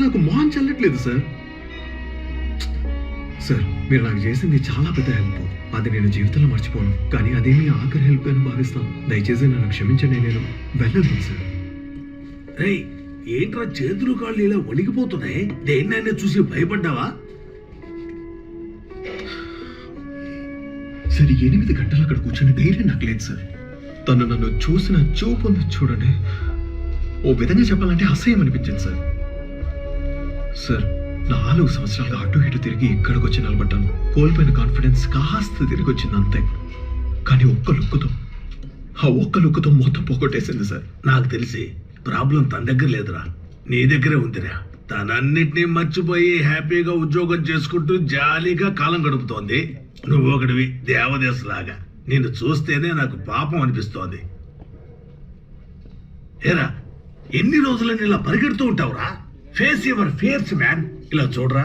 నాకు మొహం చెల్లట్లేదు sir. Sir, మీరు నాకు చేసింది చాలా పెద్ద హెల్ప్. అది నేను జీవితంలో మర్చిపోను. కానీ అదే మీ ఆఖరి హెల్ప్ అని భావిస్తాను. దయచేసి నన్ను క్షమించండి. నేను వెళ్ళను సార్. రేయ్, ఏంట్రా చేతులు కాళ్ళు ఇలా వణికిపోతున్నాయి? దేన్నైనా చూసి భయపడ్డావా? సరే, 8 గంటలు అక్కడ కూర్చొని ధైర్యం నాకు లేదు సార్. తను నన్ను చూసిన చూపు ఉంది చూడండి, ఓ విధంగా చెప్పాలంటే అసహ్యం అనిపించింది సార్. సార్, 4 సంవత్సరాలుగా అటు ఇటు తిరిగి ఇక్కడికి వచ్చి నిలబడ్డాను. కోల్పోయిన కాన్ఫిడెన్స్ కాస్త తిరిగి వచ్చింది అంతే. కానీ ఒక్క లుక్కుతో మొత్తం పోగొట్టేసింది సార్. నాకు తెలిసి ప్రాబ్లం తన దగ్గర లేదురా, నీ దగ్గరే ఉందిరా. తనన్నిటినీ మర్చిపోయి హ్యాపీగా ఉద్యోగం చేసుకుంటూ జాలీగా కాలం గడుపుతోంది. నువ్వు ఒకటివి దేవదేశలాగా. నిన్ను చూస్తేనే నాకు పాపం అనిపిస్తోంది. ఏరా, ఎన్ని రోజులని ఇలా పరిగెడుతూ ఉంటావురా? Face your fears man. ఇలా చూడరా,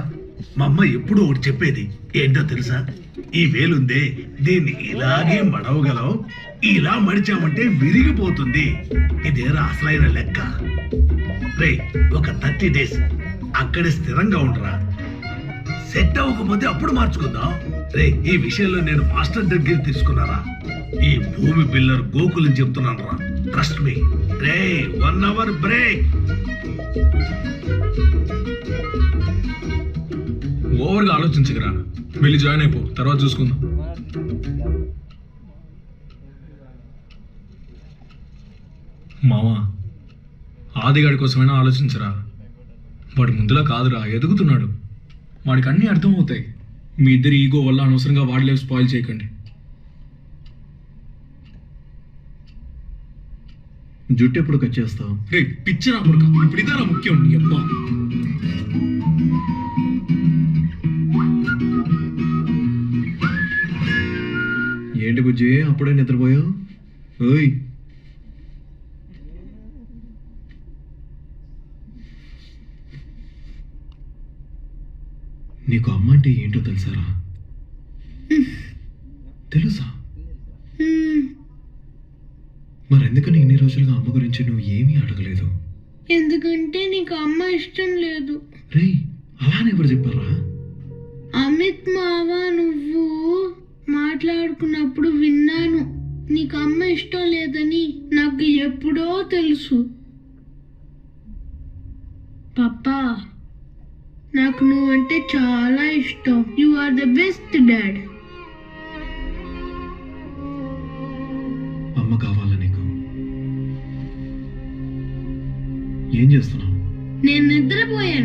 మా అమ్మ ఎప్పుడూ ఒకటి చెప్పేది. ఏంటో తెలుసా? ఈ వేలుందే, దీన్ని ఇలాగే మడవగలం. ఇలా మడిచామంటే విరిగిపోతుంది. ఇదేరా అసలైన లెక్క. రే, ఒక 30 days అక్కడే స్థిరంగా ఉండరా. సెట్ అవ్వకపోతే అప్పుడు మార్చుకుందాం. రే, ఈ విషయంలో నేను మాస్టర్ దగ్గర తీసుకున్నారా. ఈ భూమి బిల్లర్ గోకులని చెప్తున్నాను రా. Trust me. రే, 1 hour బ్రేక్. ఓవర్గా ఆలోచించగరా. వెళ్ళి జాయిన్ అయిపో, తర్వాత చూసుకుందాం. మావా, ఆదిగాడి కోసమైనా ఆలోచించరా. వాడి ముందులా కాదురా, ఎదుగుతున్నాడు. వాడికి అన్నీ అర్థమవుతాయి. మీ ఇద్దరి ఈగో వల్ల అనవసరంగా వాడి లైఫ్ స్పాయిల్ చేయకండి. జుట్టు ఎప్పుడు కట్ చేస్తావు? రే పిచ్చరా కొడుక, ఇప్పుడు ఇదారా ముఖ్యం. నీ అబ్బా, ఏంటి బుజ్జి, అప్పుడే నిద్రపోయావు? ఓయ్, నీకు అమ్మ అంటే ఏంటో తెలుసారా? తెలుసా? మరెందుకని ఇన్ని రోజులుగా అమ్మ గురించి నువ్వు ఏమీ అడగలేదు? ఎందుకంటే నీకు అమ్మ ఇష్టం లేదు. రే, అలానే ఎవరు చెప్పారా? అమిత్ మావ నువ్వు మాట్లాడుకున్నప్పుడు విన్నాను. నీకు అమ్మ ఇష్టం లేదని నాకు ఎప్పుడో తెలుసు. పప్పా, నాకు నువ్వంటే చాలా ఇష్టం. You are the best dad. అమ్మ కావాలా నీకు? ఏం చేస్తున్నావు? నేను నిద్రపోయాను.